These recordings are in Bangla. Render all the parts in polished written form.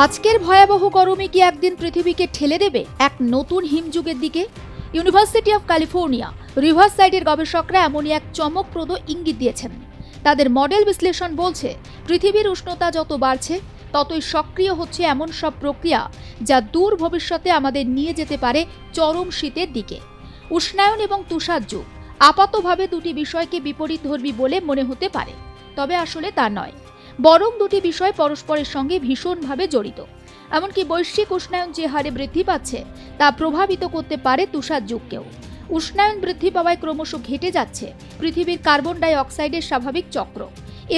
আজকের ভয়াবহ গরমে কি একদিন পৃথিবীকে ঠেলে দেবে এক নতুন হিমযুগের দিকে? ইউনিভার্সিটি অফ ক্যালিফোর্নিয়া রিভারসাইডের গবেষকরা এমনই এক চমকপ্রদ ইঙ্গিত দিয়েছেন। তাদের মডেল বিশ্লেষণ বলছে, পৃথিবীর উষ্ণতা যত বাড়ছে ততই সক্রিয় হচ্ছে এমন সব প্রক্রিয়া যা দূর ভবিষ্যতে আমাদের নিয়ে যেতে পারে চরম শীতের দিকে। উষ্ণায়ন এবং তুষার যুগ আপাতভাবে দুটি বিষয়কে বিপরীতধর্মী বলে মনে হতে পারে, তবে আসলে তা নয়। বরং দুটি বিষয় পরস্পরের সঙ্গে ভীষণভাবে জড়িত। এমনকি বৈশ্বিক উষ্ণায়ন যে হারে বৃদ্ধি পাচ্ছে তা প্রভাবিত করতে পারে তুষার যুগকেও। উষ্ণায়ন বৃদ্ধি পাওয়ায় ক্রমশ ঘেটে যাচ্ছে পৃথিবীর কার্বন ডাই অক্সাইডের স্বাভাবিক চক্র,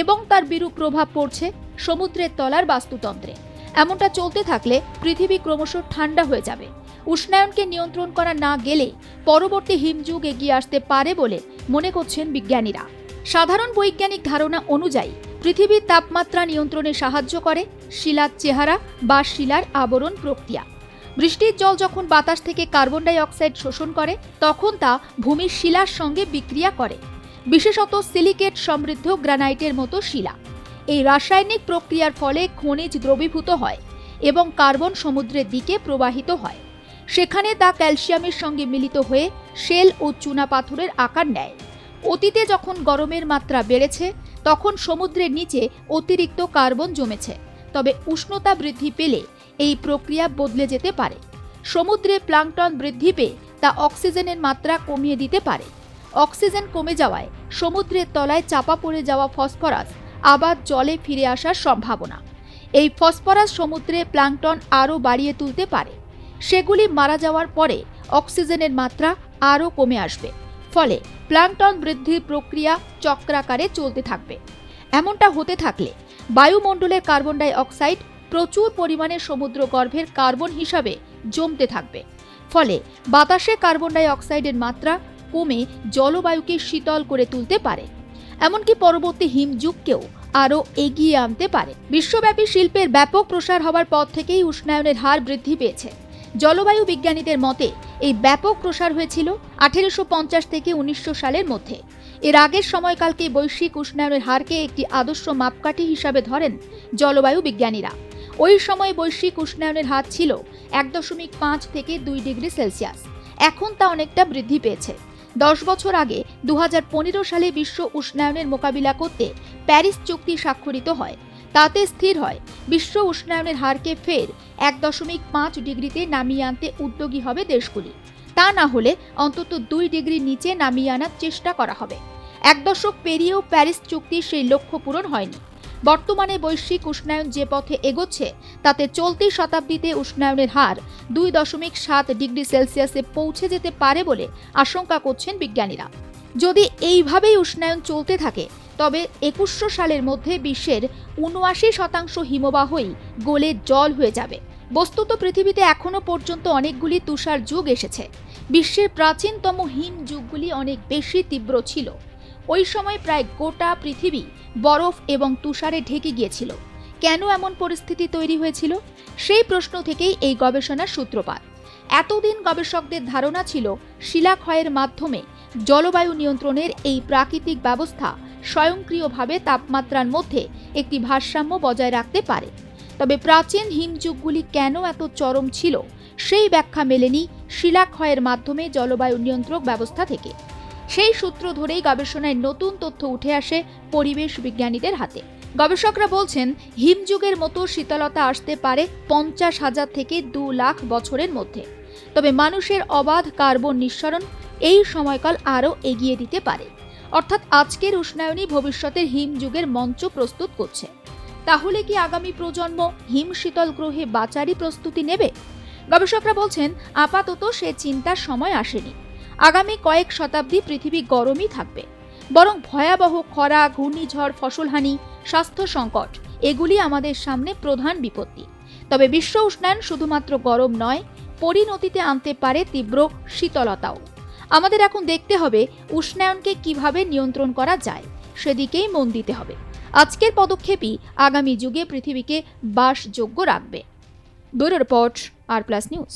এবং তার বিরূপ প্রভাব পড়ছে সমুদ্রের তলার বাস্তুতন্ত্রে। এমনটা চলতে থাকলে পৃথিবী ক্রমশ ঠান্ডা হয়ে যাবে। উষ্ণায়নকে নিয়ন্ত্রণ করা না গেলে পরবর্তী হিমযুগ এগিয়ে আসতে পারে বলে মনে করছেন বিজ্ঞানীরা। সাধারণ বৈজ্ঞানিক ধারণা অনুযায়ী পৃথিবীর তাপমাত্রা নিয়ন্ত্রণে সাহায্য করে শিলার চেহারা বা শিলার আবরণ প্রক্রিয়া। বৃষ্টির জল যখন বাতাস থেকে কার্বন ডাই অক্সাইড শোষণ করে তখন তা ভূমির শিলার সঙ্গে বিক্রিয়া করে, বিশেষত সিলিকেট সমৃদ্ধ গ্রানাইটের মতো শিলা। এই রাসায়নিক প্রক্রিয়ার ফলে খনিজ দ্রবীভূত হয় এবং কার্বন সমুদ্রের দিকে প্রবাহিত হয়। সেখানে তা ক্যালসিয়ামের সঙ্গে মিলিত হয়ে শেল ও চুনাপাথরের আকার নেয়। অতীতে যখন গরমের মাত্রা বেড়েছে তখন সমুদ্রের নিচে অতিরিক্ত কার্বন জমেছে, তবে উষ্ণতা বৃদ্ধি পেলে এই প্রক্রিয়া বদলে যেতে পারে। সমুদ্রে প্লাঙ্কটন বৃদ্ধি পেয়ে তা অক্সিজেনের মাত্রা কমিয়ে দিতে পারে। অক্সিজেন কমে যাওয়ায় সমুদ্রের তলায় চাপা পড়ে যাওয়া ফসফরাস আবার জলে ফিরে আসার সম্ভাবনা। এই ফসফরাস সমুদ্রে প্লাঙ্কটন আরও বাড়িয়ে তুলতে পারে। সেগুলি মারা যাওয়ার পরে অক্সিজেনের মাত্রা আরও কমে আসবে, ফলে প্লাঙ্কটন বৃদ্ধির প্রক্রিয়া চক্রাকারে চলতে থাকবে। এমনটা হতে থাকলে বায়ুমণ্ডলের কার্বন ডাই অক্সাইড প্রচুর পরিমাণে সমুদ্রগর্ভের কার্বন হিসাবে জমতে থাকবে, ফলে বাতাসে কার্বন ডাই অক্সাইডের মাত্রা কমে জলবায়ুকে শীতল করে তুলতে পারে। এমনকি পরবর্তী হিমযুগকেও আরও এগিয়ে আনতে পারে। বিশ্বব্যাপী শিল্পের ব্যাপক প্রসার হওয়ার পর থেকেই উষ্ণায়নের হার বৃদ্ধি পেয়েছে। জলবায়ু বিজ্ঞানীদের মতে এই ব্যাপক প্রসার হয়েছিল 1850 থেকে 1900 সালের মধ্যে। এর আগের সময়কালকে বৈশ্বিক উষ্ণায়নের হারকে একটি আদর্শ মাপকাঠি হিসাবে ধরেন জলবায়ু বিজ্ঞানীরা। ওই সময় বৈশ্বিক উষ্ণায়নের হার ছিল 1.5 থেকে 2 ডিগ্রি সেলসিয়াস। এখন তা অনেকটা বৃদ্ধি পেয়েছে। 10 বছর আগে 2015 সালে বিশ্ব উষ্ণায়নের মোকাবিলা করতে প্যারিস চুক্তি স্বাক্ষরিত হয়। তাতে স্থির হয় বিশ্ব উষ্ণায়নের হারকে ফের 1.5 ডিগ্রিতে নামিয়ে আনতে উদ্যোগী হবে দেশগুলি। তা না হলে অন্তত 2 ডিগ্রির নিচে নামিয়ে আনার চেষ্টা করা হবে। 1 দশক পেরিয়েও প্যারিস চুক্তির সেই লক্ষ্য পূরণ হয়নি। বর্তমানে বৈশ্বিক উষ্ণায়ন যে পথে এগোচ্ছে তাতে চলতি শতাব্দীতে উষ্ণায়নের হার 2.7 ডিগ্রি সেলসিয়াসে পৌঁছে যেতে পারে বলে আশঙ্কা করছেন বিজ্ঞানীরা। যদি এইভাবেই উষ্ণায়ন চলতে থাকে তবে 2100 সালের মধ্যে বিশ্বের 79% হিমবাহই গলে জল হয়ে যাবে। বস্তুত পৃথিবীতে এখনো পর্যন্ত অনেকগুলি তুষার যুগ এসেছে। বিশ্বের প্রাচীনতম হিম যুগগুলি অনেক বেশি তীব্র ছিল। ওই সময় প্রায় গোটা পৃথিবী বরফ এবং তুষারে ঢেকে গিয়েছিল। কেন এমন পরিস্থিতি তৈরি হয়েছিল? সেই প্রশ্ন থেকেই এই গবেষণার সূত্রপাত। এতদিন গবেষকদের ধারণা ছিল শিলাক্ষয়ের মাধ্যমে জলবায়ু নিয়ন্ত্রণের এই প্রাকৃতিক ব্যবস্থা স্বয়ংক্রিয়ভাবে তাপমাত্রার মধ্যে একটি ভারসাম্য বজায় রাখতে পারে। তবে প্রাচীন হিমযুগগুলি কেন এত চরম ছিল সেই ব্যাখ্যা মেলেনি শিলাক্ষয়ের মাধ্যমে জলবায়ু নিয়ন্ত্রক ব্যবস্থা থেকে। সেই সূত্র ধরেই গবেষণায় নতুন তথ্য উঠে আসে পরিবেশ বিজ্ঞানীদের হাতে। গবেষকরা বলছেন হিমযুগের মতো শীতলতা আসতে পারে 50,000 থেকে 2 লাখ বছরের মধ্যে। তবে মানুষের অবাধ কার্বন নিঃসরণ এই সময়কাল আরও এগিয়ে দিতে পারে। অর্থাৎ আজকের উষ্ণায়নই ভবিষ্যতের হিমযুগের মঞ্চ প্রস্তুত করছে। তাহলে কি আগামী প্রজন্ম হিম শীতল গ্রহে বাঁচারই প্রস্তুতি নেবে? গবেষকরা বলছেন আপাতত সে চিন্তার সময় আসেনি। আগামী কয়েক শতাব্দী পৃথিবী গরমই থাকবে, বরং ভয়াবহ খরা, ঘূর্ণিঝড়, ফসলহানি, স্বাস্থ্য সংকট এগুলি আমাদের সামনে প্রধান বিপত্তি। তবে বিশ্ব উষ্ণায়ন শুধুমাত্র গরম নয়, পরিণতিতে আনতে পারে তীব্র শীতলতাও। আমাদের এখন দেখতে হবে উষ্ণায়নকে কিভাবে নিয়ন্ত্রণ করা যায়, সেদিকেই মন দিতে হবে। আজকের পদক্ষেপই আগামী যুগে পৃথিবীকে বাসযোগ্য রাখবে। ব্যুরো রিপোর্ট, আর প্লাস নিউজ।